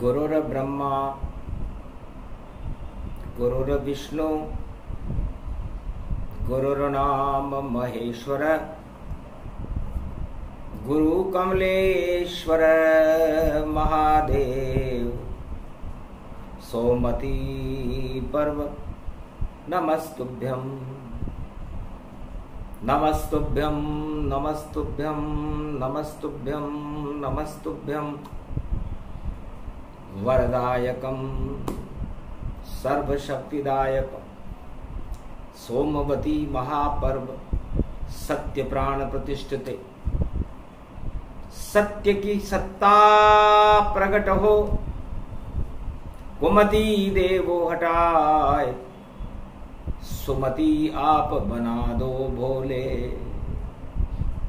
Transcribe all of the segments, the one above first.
गुरुर्ब्रह्मा गुरुर्विष्णु गुरुर्नाम महेश्वर गुरु कमलेश्वर महादेव सोमती पर्व नमस्तुभ्यं नमस्तुभ्यं नमस्तुभ्यं नमस्तुभ्यं नमस्तुभ्यं वरदायकं सर्वशक्तिदायकं सोमवती महापर्व सत्य प्राण प्रतिष्ठिते सत्य की सत्ता प्रकट हो कुमति देवो हटाए सुमति आप बना दो भोले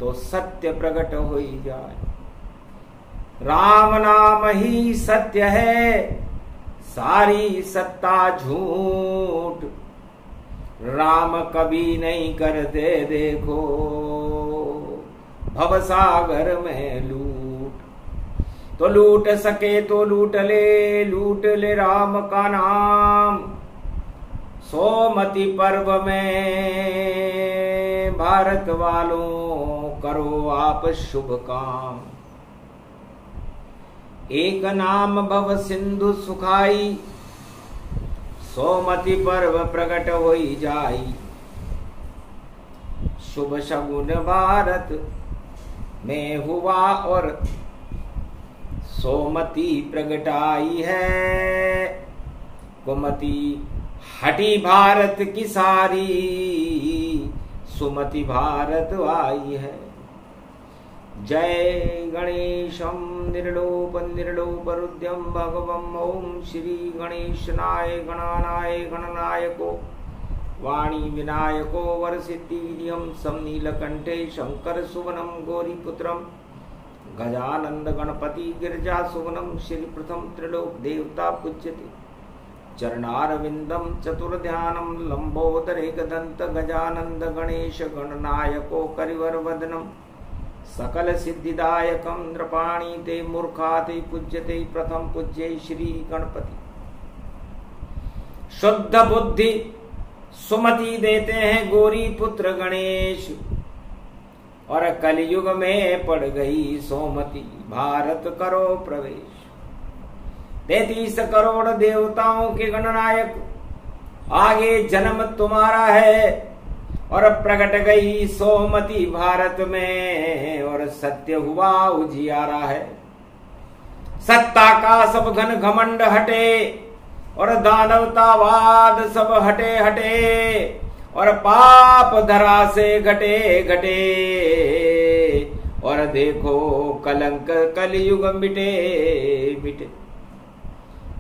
तो सत्य प्रकट हो ही जाए। राम नाम ही सत्य है सारी सत्ता झूठ राम कभी नहीं करते देखो भवसागर में लूट तो लूट सके तो लूट ले राम का नाम सोमती पर्व में भारत वालों करो आप शुभ काम। एक नाम भव सिंधु सुखाई सोमती पर्व प्रकट होई जाई शुभ शगुन भारत में हुआ और सोमती प्रगटाई है कुमति हटी भारत की सारी सुमति भारत आई है। जय गणेशं निर्लोपरुद्यं भगवं ओम श्री गणेशनाय गणानाय गणनायको वाणी विनायको वरसिद्धिवीर्यं समनीलकंठे शंकर सुवनं गौरीपुत्रं गजानंद गणपति गिरिजा सुवनं श्री प्रथम त्रिलोक देवता पूज्यते चरणारविंदं चतुर्ध्यानं लंबोदरे गदंत गजानंद गणेश गणनायको करिवर वदनं सकल सिद्धिदायकं नृपाणि ते मूर्खाते पूज्यते प्रथम पूज्ये श्री गणपति। शुद्ध बुद्धि सुमति देते हैं गौरी पुत्र गणेश और कलयुग में पड़ गई सोमती भारत करो प्रवेश। 33 करोड़ देवताओं के गणनायक आगे जन्म तुम्हारा है और प्रकट गई सोमती भारत में और सत्य हुआ उजियारा है। सत्ता का सब घन घमंड हटे और दानवतावाद सब हटे हटे और पाप धरा से घटे घटे और देखो कलंक कलयुग मिटे मिटे।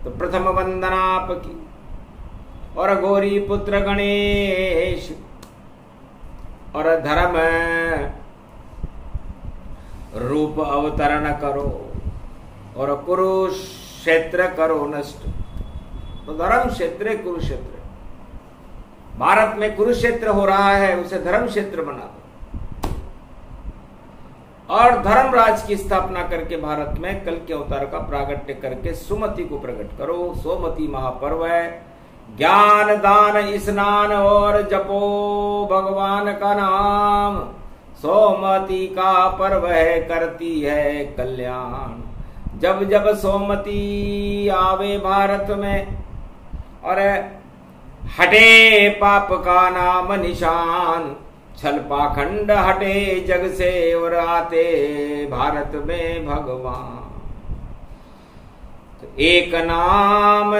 तो प्रथम वंदना आपकी और गौरी पुत्र गणेश और धर्म रूप अवतरण करो और कुरुक्षेत्र करो नष्ट। तो धर्म क्षेत्र कुरुक्षेत्र भारत में कुरुक्षेत्र हो रहा है उसे धर्म क्षेत्र बना दो और धर्मराज की स्थापना करके भारत में कल के अवतार का प्रागट्य करके सुमति को प्रकट करो। सोमती महापर्व है ज्ञान दान स्नान और जपो भगवान का नाम सोमती का पर्व है करती है कल्याण। जब जब सोमती आवे भारत में और हटे पाप का नाम निशान छल पाखंड हटे जग से और आते भारत में भगवान। तो एक नाम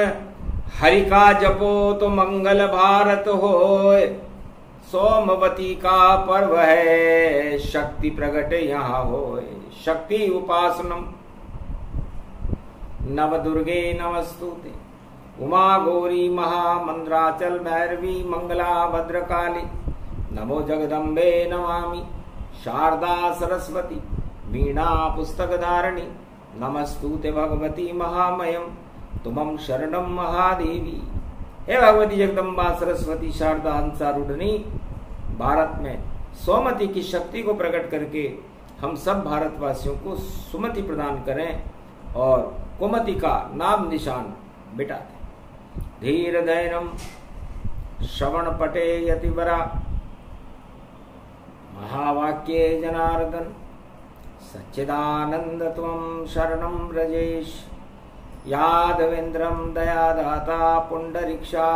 हरि का जपो तो मंगल भारत होए सोमवती का पर्व है शक्ति प्रगट यहाँ होए। शक्ति उपासनम नव दुर्गे नमस्तुते उमा गौरी महामंद्राचल भैरवी मंगला भद्रकाली नमो जगदम्बे नमामि शारदा सरस्वती वीणा पुस्तक धारिणी नमस्तुते भगवती महामयम तुमं शरणं महादेवी। हे भगवती जगदम्बा सरस्वती शारदा हंसारूढ़नी भारत में सोमती की शक्ति को प्रकट करके हम सब भारतवासियों को सुमति प्रदान करें और कुमति का नाम निशान मिटाते। धीर दैनम श्रवण पटे यतिवरा महावाक्ये जनार्दन सच्चिदानंद त्वं शरणं व्रजेश। यादवेन्द्रं दयादाता पुंडरीक्षा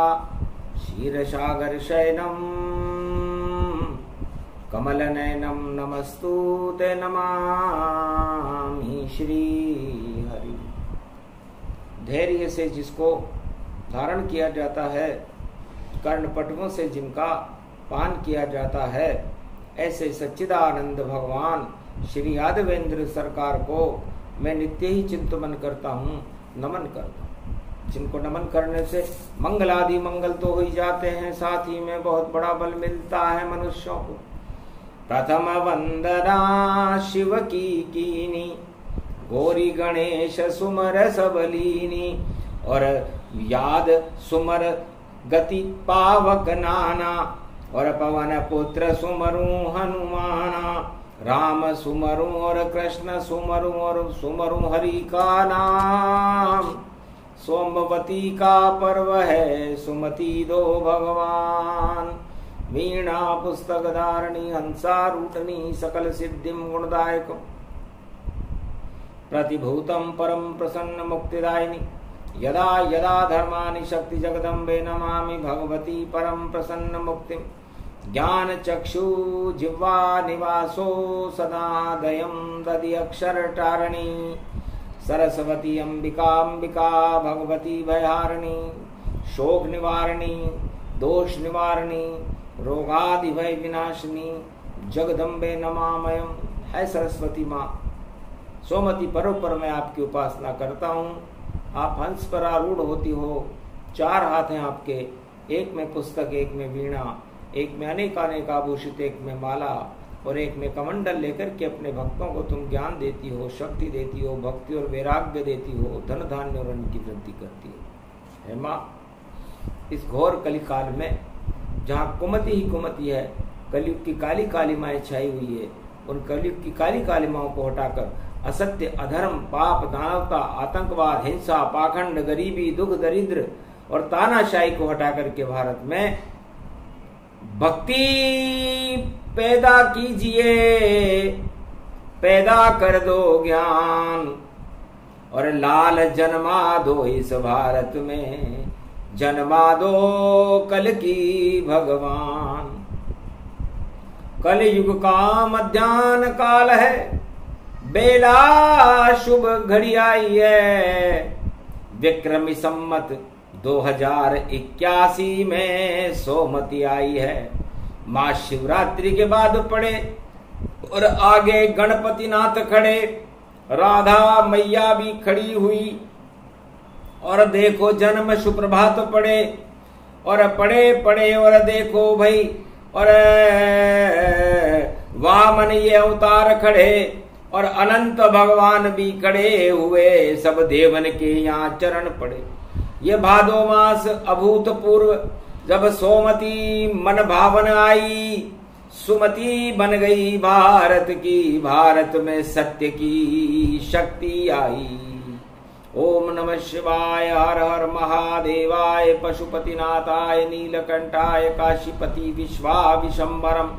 क्षीरसागर शयनम कमलनयनम नमस्तुते नमामि श्री हरि। धैर्य से जिसको धारण किया जाता है, कर्णपटुओं से जिनका पान किया जाता है, ऐसे सच्चिदानंद भगवान श्री यादवेंद्र सरकार को मैं नित्य ही चिंतन करता हूँ, नमन करता हूँ। जिनको नमन करने से मंगलादि मंगल तो हो ही जाते हैं, साथ ही में बहुत बड़ा बल मिलता है मनुष्यों को। प्रथम वंदना शिव की कीनी, गौरी गणेश सुमर सबलीनी। और याद सुमर गति पावक नाना, और पवन पुत्र सुमरु हनुमाना। राम सुमरु और कृष्ण सुमरु और सुमरु हरि का नाम। सोमवती का पर्व है सुमति दो भगवान। वीणा पुस्तक धारणी हंसारूढ़नी सकल सिद्धिम गुणदायक। प्रतिभूतम परम प्रसन्न मुक्तिदायिनी। यदा यदा धर्मानि शक्ति जगदम्बे नमामि भगवती परम प्रसन्न मुक्तिम। ज्ञान चक्षु जिह्वा निवासो सदा दयं दधि अक्षर टारणी। सरस्वती अंबिका अंबिका भगवती भयहारिणी। शोक निवारणी दोष निवारणी रोगादि भय विनाशिनी जगदम्बे नमामयम। है सरस्वती माँ, सोमती पर्व पर मैं आपकी उपासना करता हूँ। आप हंस पर आरूढ़ होती हो, चार हाथ हैं आपके, एक में पुस्तक, एक में वीणा, एक में अनेक आभूषित, एक में माला और एक में कमंडल लेकर के अपने भक्तों को तुम ज्ञान देती हो, शक्ति देती हो, भक्ति और वैराग्य देती हो, धन धान्य और अन्न की वृद्धि करती हो। है माँ, इस घोर कलिकाल में जहाँ कुमति ही कुमति है, कलयुग की काली कालिमाएं छाई हुई है, उन कलयुग की काली कालिमाओं को हटाकर असत्य, अधर्म, पाप, दानवता, आतंकवाद, हिंसा, पाखंड, गरीबी, दुख, दरिद्र और तानाशाही को हटा करके भारत में भक्ति पैदा कीजिए, पैदा कर दो ज्ञान और लाल जन्मा दो इस भारत में, जन्मा दो कल की भगवान। कलयुग का मध्याह्न काल है, बेला शुभ घड़ी आई है। विक्रमी संमत 2081 में सोमती आई है। महाशिवरात्रि के बाद पड़े और आगे गणपति नाथ खड़े, राधा मैया भी खड़ी हुई और देखो जन्म सुप्रभात पड़े और पड़े और देखो भाई और वामन ये अवतार खड़े और अनंत भगवान भी खड़े हुए, सब देवन के यहाँ चरण पड़े। ये भादो मास अभूतपूर्व जब सोमती मन भावन आई, सुमति बन गई भारत की, भारत में सत्य की शक्ति आई। ओम नमः शिवाय, हर हर महादेवाय, पशुपतिनाथाय, नीलकंठाय, काशीपति विश्वाविशंबरम।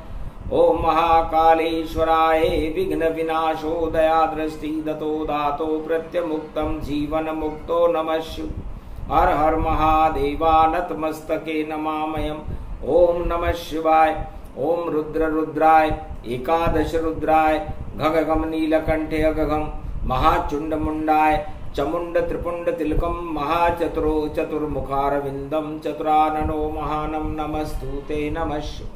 ओम महाकालेश्वराय, विघ्न विनाशो दया दृष्टि दतो दातो प्रत्यमुक्तम जीवन मुक्तो नमः शिव। हर हर महादेवा नतमस्तके नमामयम। ओम नमः शिवाय। ओम रुद्र रुद्राय, एकादश रुद्राय, घगम नीलकंठे अगघम, महाचुंड मुंडाय, चमुंड त्रिपुंड तिलकम, महाचतुरो चतुर्मुखारविंदम, चतुराननो महानम, नमस्तुते नमः शिव।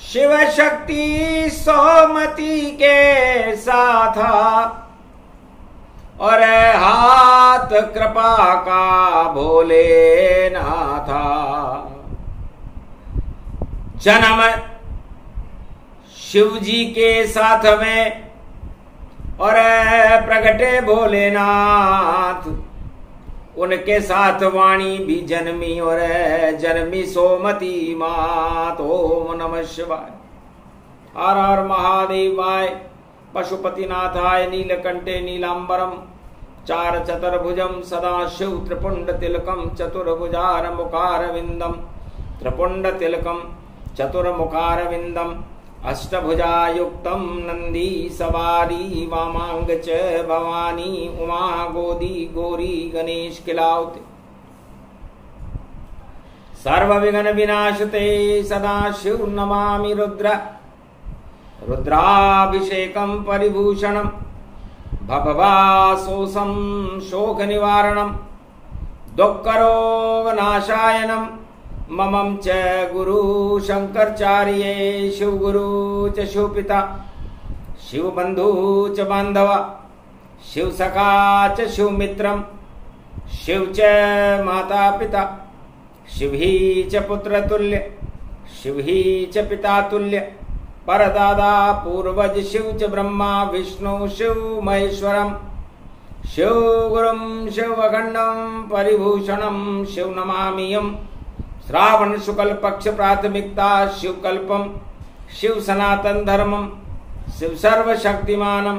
शिव शक्ति सोमती के साथ और हाथ कृपा का भोले नाथा। जन्म शिव जी के साथ में और प्रगटे भोलेनाथ, उनके साथ वाणी भी जन्मी और जन्मी सोमती मात। ओम नमः शिवाय। हर हर महादेवाय। पशुपतिनाथाय नीलकंठे नीलांबरम चार चतुर्भुजम सदाशिव त्रिपुंड तिलकम चतुर्भुजार मुखारविंदम त्रिपुंड तिलकम चतुर्मुखारविंदम अष्टभुजायुक्तम नंदी सवारी वामांग च भवानी उमा गोदी गौरी गणेश किलावते सर्वविघ्न विनाशते सदाशिव नमामि रुद्र रुद्राभिषेकं परिभूषणं भवभासोऽसं शोक निवारणं दुःखरोगनाशायनं ममं च गुरु शंकराचार्ये शिव गुरु च शिवपिता शिव बंधु च बांधव शिव सखा च शिव मित्रं शिव च माता पिता शिव ही च पुत्र तुल्य शिव ही च पिता तुल्य परदादा पूर्वज शिव च ब्रह्मा विष्णु शिव महेश्वरम शिव गुरुं शिव अखंडं परिभूषणं शिव नमामियम् श्रावण शुक्ल पक्ष प्राथमिकता शिव कल्पम शिव सनातन धर्मम शिव सर्व शक्तिमानम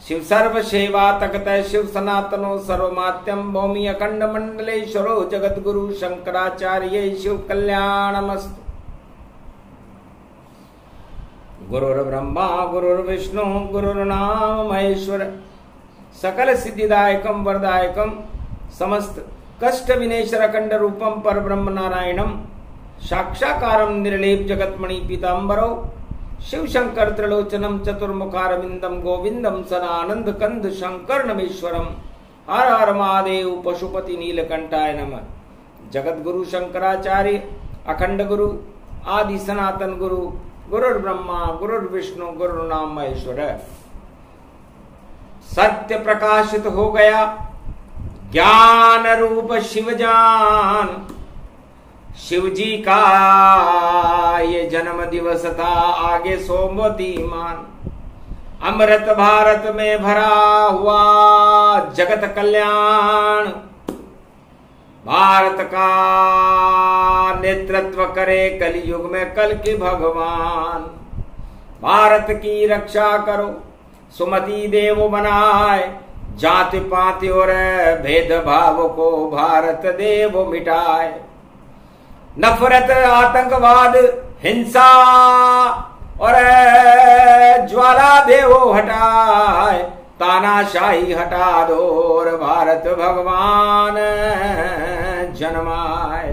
शिव सर्व सेवा तकत शिव सनातनो सर्वमात्यम भौमी अखंड मंडलेश्वरो जगत गुरु शंकराचार्य शिव कल्याणमस्तु। गुरुर्ब्रह्मा गुरुर्विष्णु गुरुर्नाम महेश्वर सकल सिद्धिदायकम वरदायकम समस्त कष्ट विनेश्वर अखंड रूपम पर ब्रह्म नारायणम साक्षाकारम निर्लेप जगतमणि पीतांबरो शिव शंकर त्रिलोचनम चतुर्मुखारविंदम गोविंदम सदानंद कंद शंकर नमेश्वरम हर हर महादेव पशुपति नीलकंठाय नमः। जगत गुरु शंकराचार्य अखंड गुरु आदि सनातन गुरु गुरुर्ब्रह्मा गुरुर्विष्णु गुरुर्नाम महेश्वर। सत्य प्रकाशित हो गया ज्ञान रूप शिवजान शिव जी का ये जन्म दिवस था आगे सोमवती मान। अमृत भारत में भरा हुआ जगत कल्याण भारत का नेतृत्व करे कलयुग में कल की भगवान। भारत की रक्षा करो सुमति देव बनाए जाति पाति और भेदभाव को भारत देव मिटाए। नफरत आतंकवाद हिंसा और ज्वाला देवो हटाए तानाशाही हटा दो और भारत भगवान जन्माए।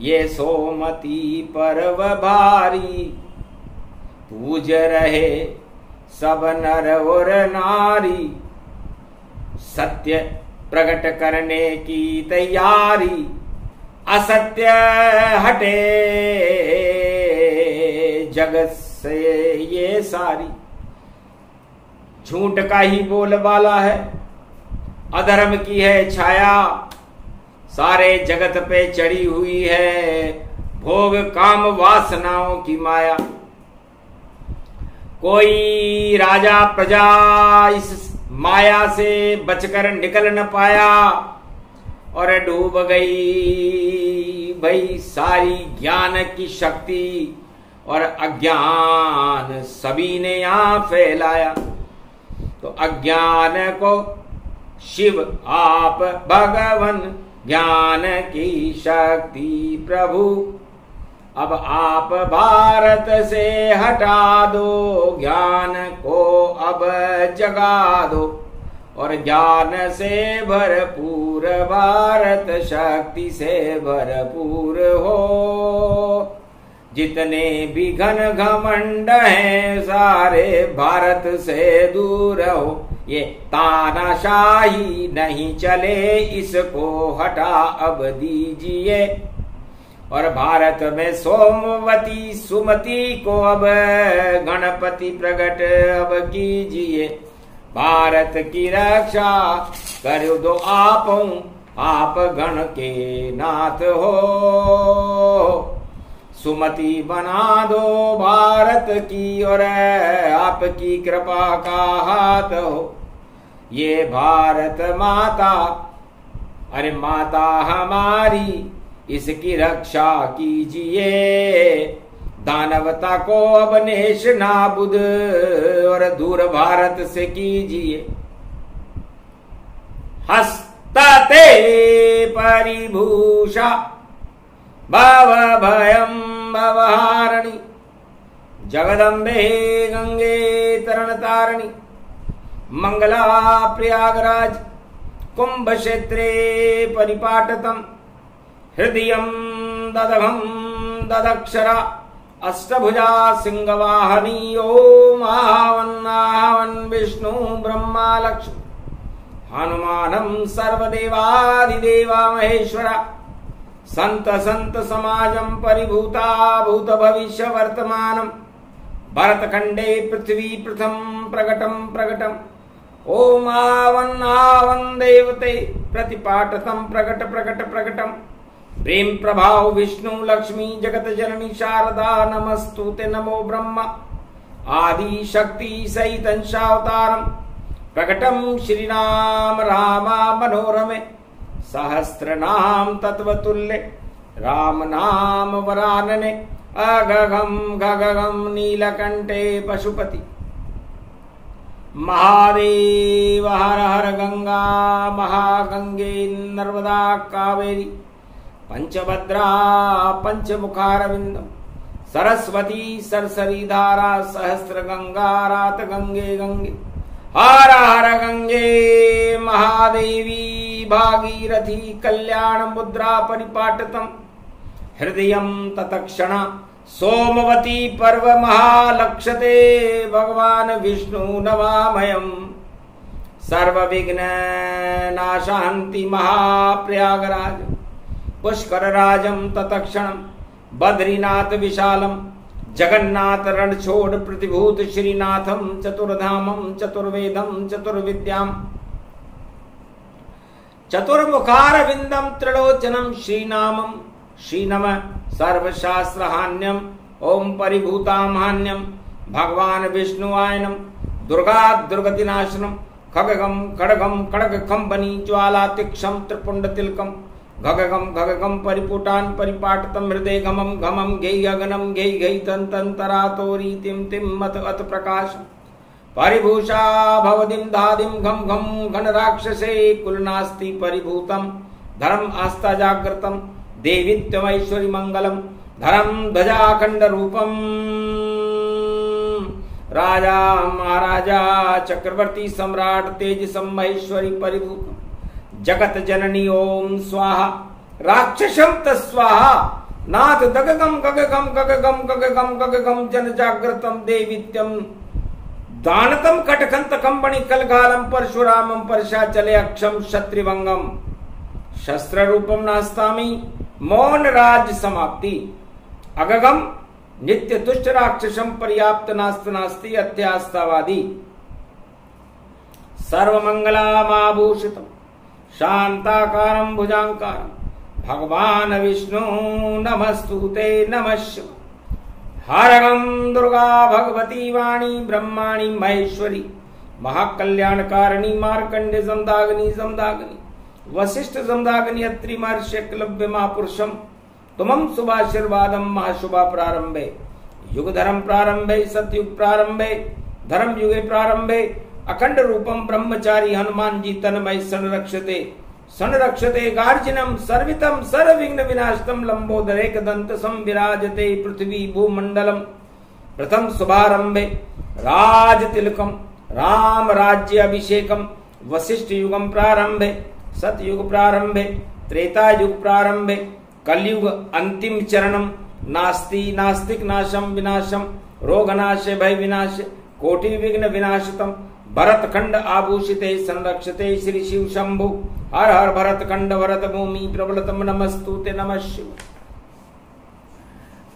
ये सोमती पर्व भारी पूज रहे सब नर और नारी सत्य प्रकट करने की तैयारी असत्य हटे जगत से ये सारी। झूठ का ही बोलबाला है अधर्म की है छाया सारे जगत पे चढ़ी हुई है भोग काम वासनाओं की माया। कोई राजा प्रजा इस माया से बचकर निकल न पाया और डूब गई भाई सारी ज्ञान की शक्ति और अज्ञान सभी ने यहां फैलाया। तो अज्ञान को शिव आप भगवन ज्ञान की शक्ति प्रभु अब आप भारत से हटा दो ज्ञान को अब जगा दो और ज्ञान से भरपूर भारत शक्ति से भरपूर हो। जितने भी घन घमंड हैं सारे भारत से दूर हो। ये तानाशाही नहीं चले इसको हटा अब दीजिए और भारत में सोमवती सुमति को अब गणपति प्रकट अब कीजिए। भारत की रक्षा कर दो आप गण के नाथ हो। सुमति बना दो भारत की और आपकी कृपा का हाथ हो। ये भारत माता अरे माता हमारी इसकी रक्षा कीजिए। दानवता को अब नेश नाबुद और दूर भारत से कीजिए हस्तते परिभूषा भव भयम भवहारिणी जगदम्बे गंगे तरण तारिणी मंगला प्रयागराज कुंभ क्षेत्रे परिपाटतम हृदयं ददघं ददक्षरा अष्टभुजा सिंहवाहनी ओम आहवन विष्णु ब्रह्मा लक्ष्मी हनुमानं सर्वदेवादिदेवा महेश्वरा संत संत समाजं परिभूता भूत भविष्य वर्तमानम् भरतखंडे पृथ्वी प्रथम प्रकटम ओम आवन देवते प्रतिपाटतम प्रकटम प्रेम प्रभाव विष्णु लक्ष्मी जगत जननी शारदा नमस्तुते नमो ब्रह्मा आदि शक्ति सहित अंशावतारम प्रकटम श्रीराम रामा मनोरमे सहस्रनाम तत्वतुल्य राम नाम वरानने अगगम गगगम नीलकंठे पशुपति महादेव हर हर गंगा महागंगे नर्मदा कावेरी पंचभद्रा पंचमुखारविंदम सरस्वती सरसरी धारा सहस्र गंगा रात गंगे गंगे हर हर गंगे महादेवी भागीरथी कल्याण मुद्रा परिपाटतम हृदयं ततक्षण सोमवती पर्व महालक्षते भगवान विष्णु नमामयम् सर्वविघ्न नाशान्ति महाप्रयागराज पुष्करराजं ततक्षणं बद्रीनाथ विशालम जगन्नाथ रणछोड़ प्रतिभूत श्रीनाथम चतुर्धामं चतुर्वेदं चतुर्विद्याम चतुर्मुखारविंदम त्रिलोचनम श्रीनामम श्रीनम सर्वशास्त्रहान्यम ओम परिभूतामान्यम भगवान विष्णुआयनम दुर्गा दुर्गतिनाशनम खगगम खड़गम खड़ग खंबनी ज्वाला तिक्षम त्रिपुंड तिलकम घगगम परिपुटान परिपाटतम हृदय गमम घमम घेय गगनम घेय घेय तंतरातोरी तिम मत अत प्रकाश परिभूषा भवदिम दादिम घम घम घन राक्षसे कुलनास्ति परिभूतम धर्म आस्था जागृतम देवीत्यमैश्वरी मंगलम धर्म ध्वजाखंड रूपम राजा महाराजा चक्रवर्ती सम्राट तेज महेश्वरी परिभूतम जगत जननी ओम स्वाहा राक्षसम तस्वाहा नाथ दगगम गगगम गगगम गगगम गगगम जन जागृतम देवीत्यम दानतम कटकंत कंबणी कलगालम परशुरामम परशाचले अक्षम शत्रिभंगम शस्त्र रूपम नास्तामी मौन राज समाप्ति अगगम नित्य तुष्ट राक्षसम पर्याप्त नास्त नास्ति अत्यास्तावादी सर्वमंगलामाभूषितम शांताकारं भुजांकारं भगवान विष्णु नमस्तुते नमः शिवाय हरगम दुर्गा भगवती वाणी ब्रह्माणी महेश्वरी महाकल्याणकारिणी मार्कंडे जमदाग्नि वशिष्ठ जमदाग्नि अत्रि महर्षि एकलव्य महापुरुषम तुमं शुभाशीर्वादम महाशुभा प्रारंभे युग धर्म प्रारंभे सतयुग प्रारंभे धर्म युगे प्रारंभे अखंड रूपम ब्रह्मचारी हनुमान जी तन्मय संरक्षते गार्जिनम सर्वितम सर्वविघ्न विनाशतम लंबोदर एकदंत संविराजते पृथ्वी भूमंडलम प्रथम शुभारंभे राज तिलकम राम राज्य अभिषेकम वशिष्ठ युगम प्रारंभे सतयुग प्रारंभे त्रेता युग प्रारंभे कलयुग अंतिम चरणम नास्ति नास्तिक नाशम विनाशम रोगनाशे भय विनाश कोटि विघ्न विनाशतम भरत खंड आभूषिते संरक्षते श्री शिव शंभु हर हर भरत खंड भरत भूमि प्रबलतम नमस्तुते नमः शिव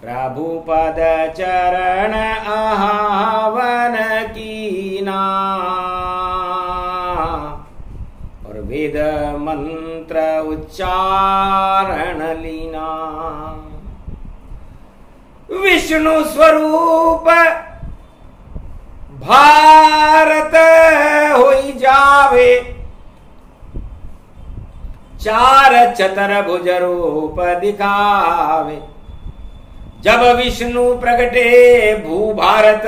प्रभु पद चरण आहावन कीना और वेद मंत्र उच्चारण लीना विष्णु स्वरूप भारत होई जावे चार चतर भुज रूप दिखावे जब विष्णु प्रगटे भू भारत,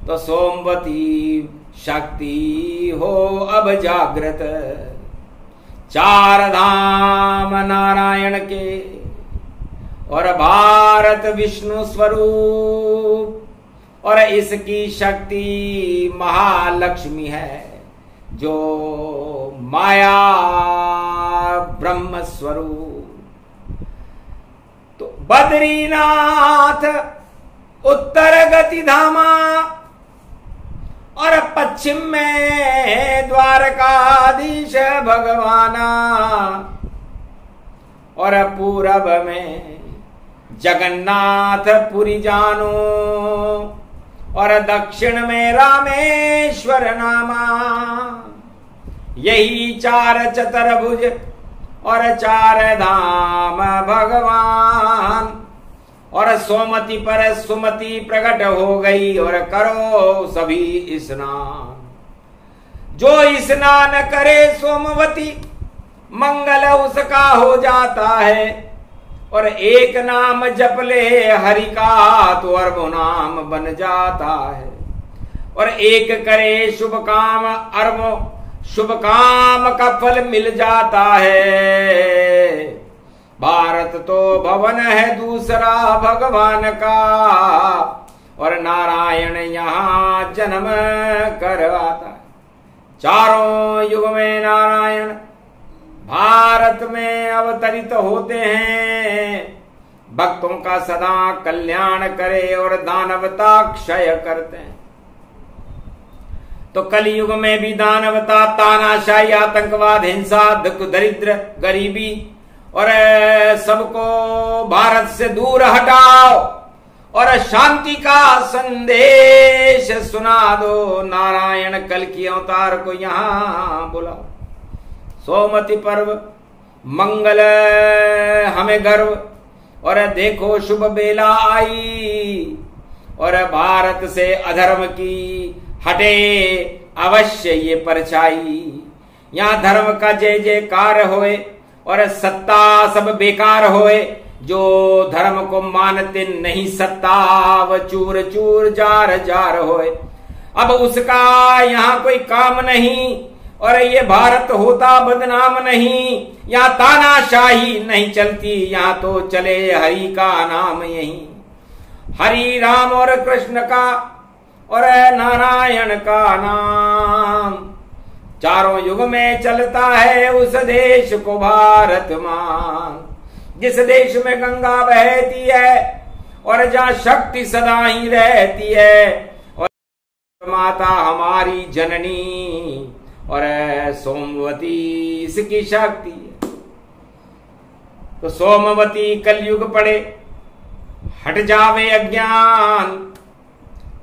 तो सोमवती शक्ति हो अब जागृत। चार धाम नारायण के और भारत विष्णु स्वरूप, और इसकी शक्ति महालक्ष्मी है जो माया ब्रह्म स्वरूप। तो बद्रीनाथ उत्तर गति धामा, और पश्चिम में द्वारकाधीश भगवाना, और पूरब में जगन्नाथ पुरी जानो, और दक्षिण में रामेश्वर नामा। यही चार चतुर्भुज और चार धाम भगवान, और सोमति पर सुमति प्रकट हो गई, और करो सभी स्नान। जो स्नान करे सोमवती, मंगल उसका हो जाता है। और एक नाम जप ले हरि का, तो अर्ब नाम बन जाता है। और एक करे शुभ काम, अर्ब शुभ काम का फल मिल जाता है। भारत तो भवन है दूसरा भगवान का, और नारायण यहाँ जन्म करवाता है। चारों युग में नारायण भारत में अवतरित होते हैं। भक्तों का सदा कल्याण करे और दानवता क्षय करते हैं। तो कलयुग में भी दानवता, तानाशाही, आतंकवाद, हिंसा, दुख, दरिद्र, गरीबी, और सबको भारत से दूर हटाओ और शांति का संदेश सुना दो। नारायण कल की अवतार को यहाँ बुलाओ। सोमति पर्व मंगल हमें गर्व, और देखो शुभ बेला आई, और भारत से अधर्म की हटे अवश्य ये परछाई। यहाँ धर्म का जय जयकार होए, और सत्ता सब बेकार होए। जो धर्म को मानते नहीं सत्ता, व चूर चूर जार जार होए। अब उसका यहाँ कोई काम नहीं, और ये भारत होता बदनाम नहीं। यहाँ तानाशाही नहीं चलती, यहाँ तो चले हरि का नाम। यही हरि राम और कृष्ण का और नारायण का नाम, चारों युग में चलता है उस देश को भारत मान। जिस देश में गंगा बहती है, और जहाँ शक्ति सदा ही रहती है, और माता हमारी जननी, और सोमवती इसकी शक्ति है। तो सोमवती कलयुग पड़े, हट जावे अज्ञान,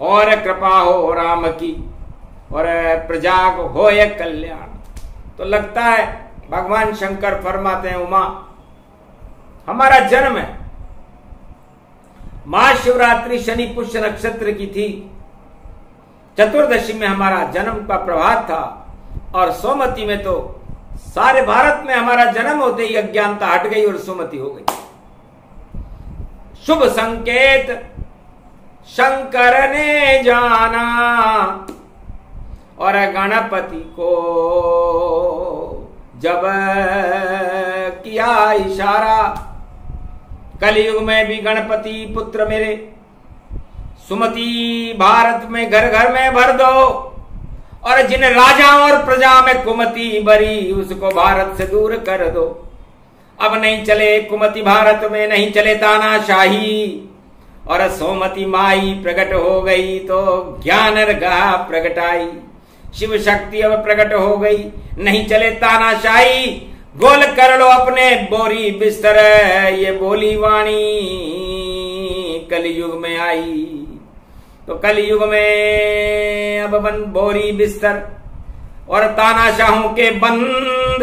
और कृपा हो राम की, और प्रजा को होए कल्याण। तो लगता है भगवान शंकर फरमाते हैं, उमा हमारा जन्म है, महाशिवरात्रि शनि पुष्य नक्षत्र की थी, चतुर्दशी में हमारा जन्म का प्रभात था, और सोमवती में तो सारे भारत में हमारा जन्म होते ही अज्ञानता हट गई और सुमति हो गई। शुभ संकेत शंकर ने जाना, और गणपति को जब किया इशारा। कलयुग में भी गणपति पुत्र मेरे, सुमति भारत में घर घर में भर दो, और जिन राजाओं और प्रजा में कुमति भरी, उसको भारत से दूर कर दो। अब नहीं चले कुमति भारत में, नहीं चले तानाशाही, और सोमति माई प्रकट हो गई तो ज्ञान रगा प्रगटाई। शिव शक्ति अब प्रकट हो गई, नहीं चले तानाशाही। गोल कर लो अपने बोरी बिस्तर, ये बोली वाणी कलयुग में आई। तो कलयुग में अब बन बोरी बिस्तर, और तानाशाहों के बंद,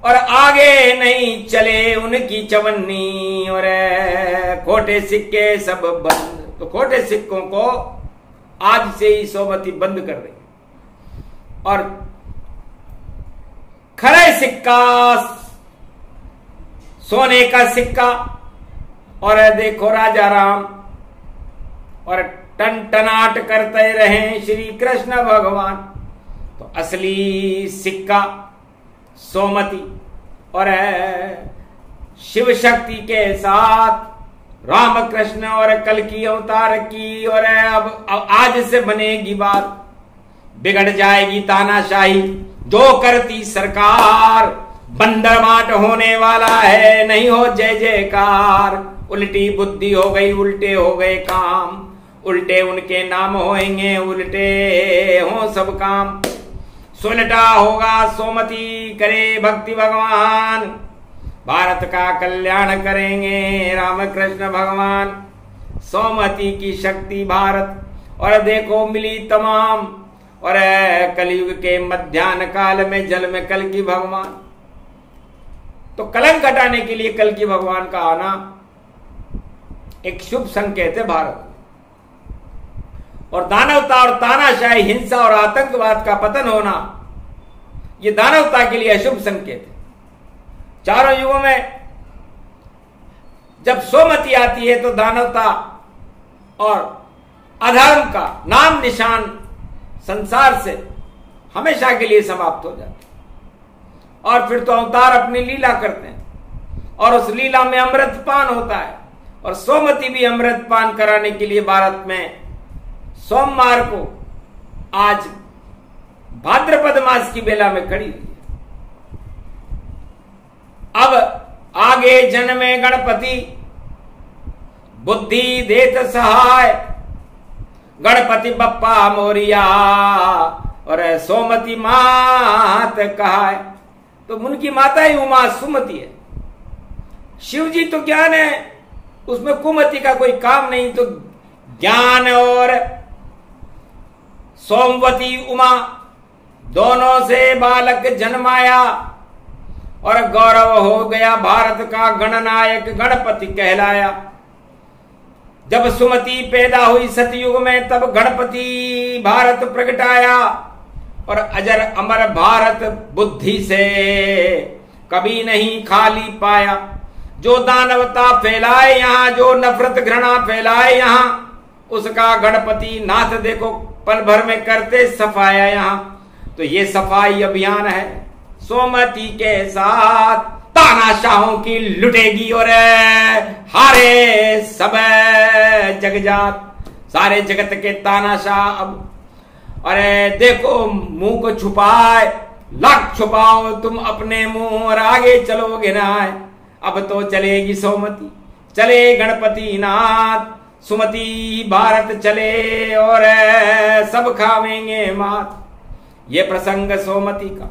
और आगे नहीं चले उनकी चवन्नी, और खोटे सिक्के सब बंद। तो खोटे सिक्कों को आज से ही सोमवती बंद कर रही, और खरे सिक्का, सोने का सिक्का, और देखो राजा राम और टनटनाट करते रहे श्री कृष्ण भगवान। तो असली सिक्का सोमती और शिव शक्ति के साथ रामकृष्ण और कल की अवतार की, और अब आज से बनेगी बात, बिगड़ जाएगी तानाशाही जो करती सरकार, बंदर बाट होने वाला है नहीं हो जय जयकार। उल्टी बुद्धि हो गई उल्टे हो गए काम, उल्टे उनके नाम होंगे उल्टे हो सब काम। सुलटा होगा सोमती करे भक्ति भगवान, भारत का कल्याण करेंगे रामकृष्ण भगवान। सोमती की शक्ति भारत और देखो मिली तमाम, और कलयुग के मध्याह्न काल में जल में कल की भगवान। तो कलंक हटाने के लिए कल की भगवान का आना एक शुभ संकेत है भारत। और दानवता और तानाशाही हिंसा और आतंकवाद का पतन होना ये दानवता के लिए अशुभ संकेत है। चारों युगों में जब सोमती आती है तो दानवता और अधर्म का नाम निशान संसार से हमेशा के लिए समाप्त हो जाते, और फिर तो अवतार अपनी लीला करते हैं और उस लीला में अमृतपान होता है। और सोमती भी अमृतपान कराने के लिए भारत में सोमवार को आज भाद्रपद मास की बेला में खड़ी हुई। अब आगे जन्मे गणपति बुद्धि देत सहाय, गणपति बप्पा मोरिया और सोमती मात कहाय। तो उनकी माता ही उमा सुमति है। शिव जी तो ज्ञान है, उसमें कुमति का कोई काम नहीं। तो ज्ञान और सोमवती उमा दोनों से बालक जन्माया और गौरव हो गया भारत का गणनायक गणपति कहलाया। जब सुमति पैदा हुई सतयुग में तब गणपति भारत प्रगटाया, और अजर अमर भारत बुद्धि से कभी नहीं खाली पाया। जो दानवता फैलाए यहाँ, जो नफरत घृणा फैलाए यहाँ, उसका गणपति नाथ देखो पल भर में करते सफाया यहाँ। तो ये सफाई अभियान है सोमती के साथ, तानाशाहों की लुटेगी और हारे सब जगजात, सारे जगत के तानाशाह। अब अरे देखो मुंह को छुपाए लाख छुपाओ तुम अपने मुंह, और आगे चलोगे ना। अब तो चलेगी सोमती, चले गणपति नाथ, सुमति भारत चले और सब खावेंगे मात। ये प्रसंग सोमती का,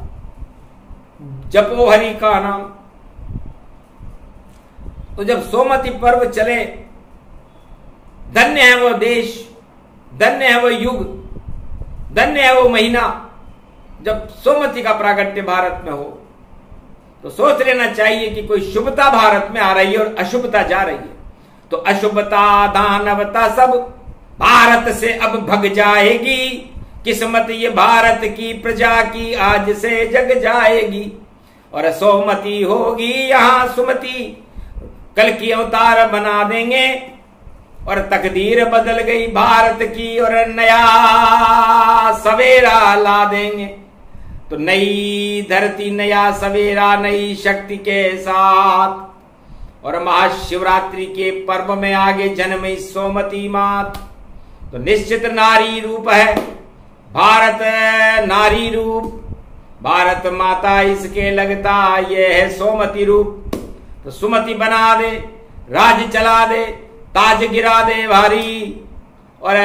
जपो हरि का नाम। तो जब सोमती पर्व चले, धन्य है वो देश, धन्य है वो युग, धन्य है वो महीना जब सोमती का प्रागट्य भारत में हो। तो सोच लेना चाहिए कि कोई शुभता भारत में आ रही है और अशुभता जा रही है। तो अशुभता दानवता सब भारत से अब भग जाएगी, किस्मत ये भारत की प्रजा की आज से जग जाएगी। और सोमती होगी यहाँ सुमति, कल की अवतार बना देंगे, और तकदीर बदल गई भारत की और नया सवेरा ला देंगे। तो नई धरती नया सवेरा नई शक्ति के साथ, और महाशिवरात्रि के पर्व में आगे जन्मी सोमती मात। तो निश्चित नारी रूप है भारत, नारी रूप भारत माता इसके लगता, ये है सोमती रूप। तो सुमति बना दे, राज चला दे, ताज गिरा दे भारी, और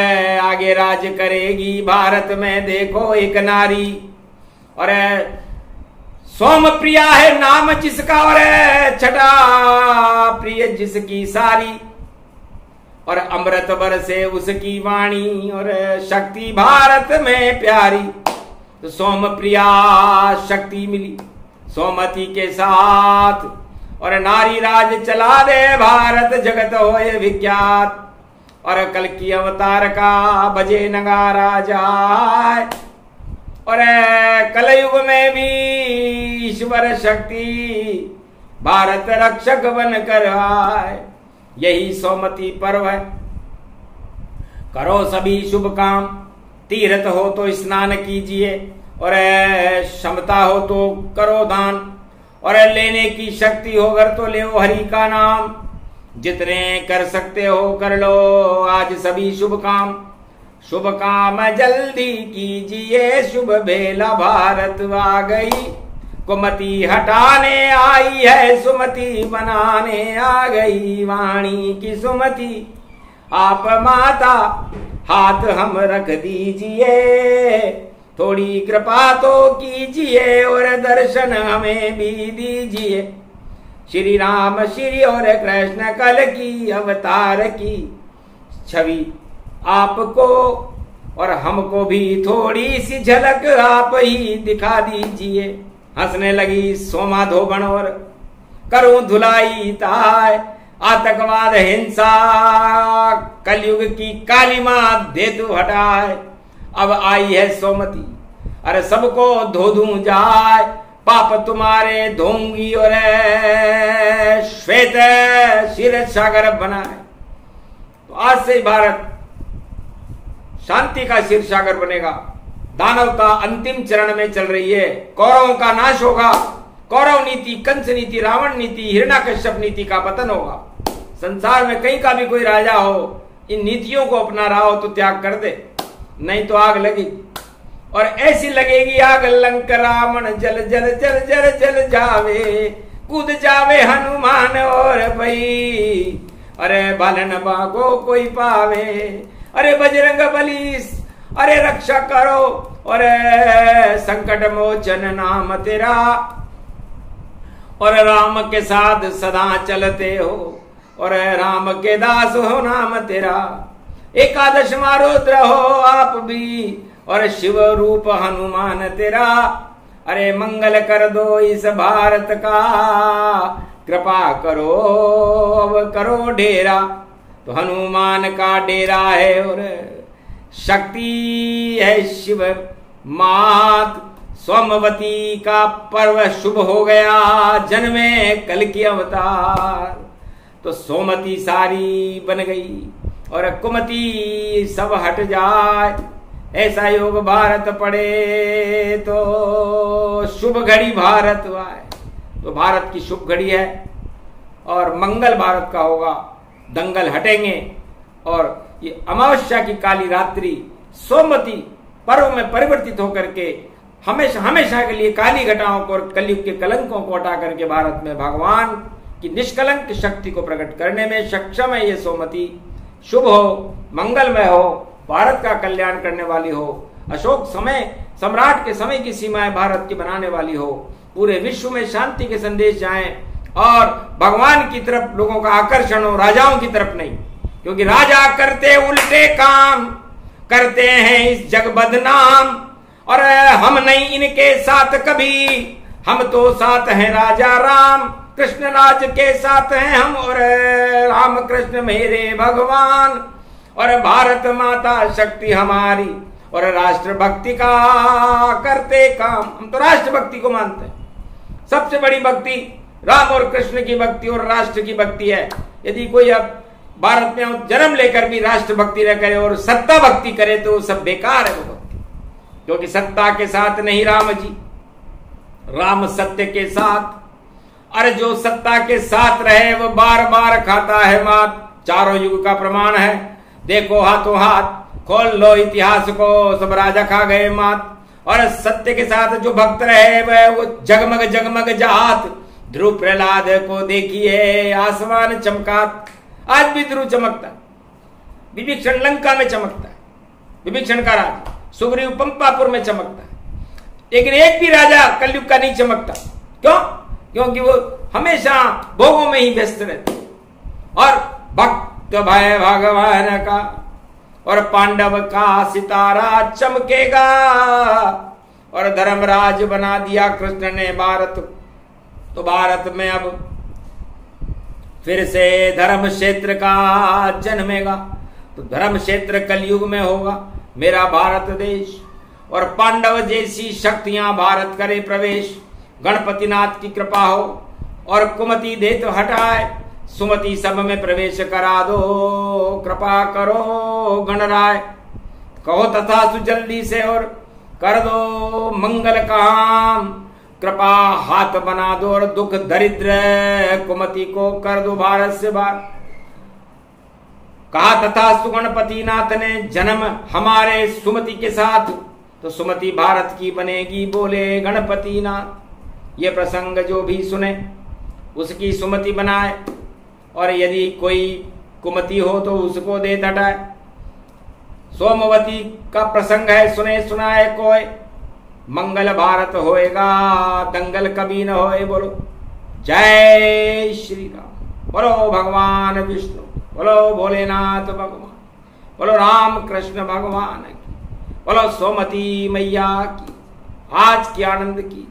आगे राज करेगी भारत में देखो एक नारी। और सोम प्रिया है नाम जिसका, और छठा प्रिय जिसकी सारी, और अमृत बरसे उसकी वाणी, और शक्ति भारत में प्यारी। तो सोम प्रिया शक्ति मिली सोमती के साथ, और नारी राज चला दे भारत जगत होए विख्यात। और कल की अवतार का बजे नगारा जाए, और कलयुग में भी ईश्वर शक्ति भारत रक्षक बन कर आए। यही सोमती पर्व है। करो सभी शुभ काम, तीर्थ हो तो स्नान कीजिए, और क्षमता हो तो करो दान, और लेने की शक्ति हो अगर तो ले हरि का नाम। जितने कर सकते हो कर लो आज सभी शुभ काम, शुभ काम जल्दी कीजिए, शुभ बेला भारत आ गई। कुमति हटाने आई है, सुमति बनाने आ गई, वाणी की सुमति आप माता हाथ हम रख दीजिए, थोड़ी कृपा तो कीजिए और दर्शन हमें भी दीजिए। श्री राम श्री और कृष्ण कल की अवतार की छवि आपको और हमको भी थोड़ी सी झलक आप ही दिखा दीजिए। हंसने लगी सोमा धोबन और करूं धुलाई ताय, आतंकवाद हिंसा कलयुग की काली मां दे तू हटाए। अब आई है सोमती, अरे सबको धो दूं जाए, पाप तुम्हारे धोंगी और श्वेत क्षीरद सागर बनाए। तो आज से भारत शांति का क्षीर सागर बनेगा। दानवता अंतिम चरण में चल रही है, कौरवों का नाश होगा। कौरव नीति, कंस नीति, रावण नीति, हिरण्याकश्यप नीति का पतन होगा। संसार में कहीं का भी कोई राजा हो, इन नीतियों को अपना रहा हो तो त्याग कर दे, नहीं तो आग लगेगी। और ऐसी लगेगी आग लंक रावण जल जल जल जल जल जावे, कूद जावे हनुमान और भई, अरे बालन बागो कोई पावे। अरे बजरंग बली अरे रक्षा करो, और संकट मोचन नाम तेरा, और राम के साथ सदा चलते हो, और राम के दास हो नाम तेरा। एकादश मारुद्र हो आप भी, और शिव रूप हनुमान तेरा। अरे मंगल कर दो इस भारत का, कृपा करो अब करो डेरा। तो हनुमान का डेरा है और शक्ति है शिव मात। सोमवती का पर्व शुभ हो गया, जन्मे कल की अवतार। तो सोमती सारी बन गई और कुमति सब हट जाए। ऐसा योग भारत पड़े तो शुभ घड़ी भारत आए। तो भारत की शुभ घड़ी है और मंगल भारत का होगा। दंगल हटेंगे और ये अमावस्या की काली रात्रि सोमवती पर्व में परिवर्तित होकर के हमेशा हमेशा के लिए काली घटाओं को और कलयुग के कलंकों को हटा करके भारत में भगवान की निष्कलंक शक्ति को प्रकट करने में सक्षम है। ये सोमवती शुभ हो, मंगलमय हो, भारत का कल्याण करने वाली हो, अशोक समय सम्राट के समय की सीमाएं भारत की बनाने वाली हो, पूरे विश्व में शांति के संदेश जाएं और भगवान की तरफ लोगों का आकर्षण हो, राजाओं की तरफ नहीं। क्योंकि राजा करते उल्टे काम, करते हैं इस जग बदनाम, और हम नहीं इनके साथ कभी, हम तो साथ हैं राजा राम। कृष्ण राज के साथ हैं हम और राम कृष्ण मेरे भगवान। और भारत माता शक्ति हमारी और राष्ट्र भक्ति का करते काम। हम तो राष्ट्र भक्ति को मानते हैं। सबसे बड़ी भक्ति राम और कृष्ण की भक्ति और राष्ट्र की भक्ति है। यदि कोई अब भारत में जन्म लेकर भी राष्ट्र भक्ति न करे और सत्ता भक्ति करे तो सब बेकार है वो भक्ति। क्योंकि सत्ता के साथ नहीं राम जी, राम सत्य के साथ। अरे जो सत्ता के साथ रहे वो बार बार खाता है मात। चारों युग का प्रमाण है। देखो हाथों हाथ खोल लो इतिहास को, सब राजा खा गए मात। और सत्य के साथ जो भक्त रहे वह वो जगमग जगमग जात। ध्रुव प्रहलाद को देखिए आसमान चमका, आज भी ध्रुव चमकता है। विभीषण लंका में चमकता है, विभीषण का राज। सुग्रीव पंपापुर में चमकता है। लेकिन एक भी राजा कलयुग का नहीं चमकता। क्यों? क्योंकि वो हमेशा भोगों में ही व्यस्त रहते। और भक्त भय भगवान का और पांडव का सितारा चमकेगा। और धर्मराज बना दिया कृष्ण ने भारत। तो भारत में अब फिर से धर्म क्षेत्र का जन्मेगा। तो धर्म क्षेत्र कलयुग में होगा मेरा भारत देश। और पांडव जैसी शक्तियां भारत करे प्रवेश। गणपतिनाथ की कृपा हो और कुमति दे तो हटाए। सुमति सब में प्रवेश करा दो, कृपा करो गणराय। कहो तथा सुजल्दी से और कर दो मंगल काम। कृपा हाथ बना दो और दुख दरिद्र कुमति को कर दो भारत से बाहर। कहा तथा सुगणपति नाथ ने जन्म हमारे सुमति के साथ, तो सुमति भारत की बनेगी बोले गणपति नाथ। ये प्रसंग जो भी सुने उसकी सुमति बनाए, और यदि कोई कुमति हो तो उसको दे हटाए। सोमवती का प्रसंग है, सुने सुनाए कोई, मंगल भारत होएगा दंगल कभी न होए। बोलो जय श्री राम, बोलो भगवान विष्णु, बोलो भोलेनाथ भगवान, बोलो राम कृष्ण भगवान की, बोलो सोमती मैया की आज की आनंद कीजिए।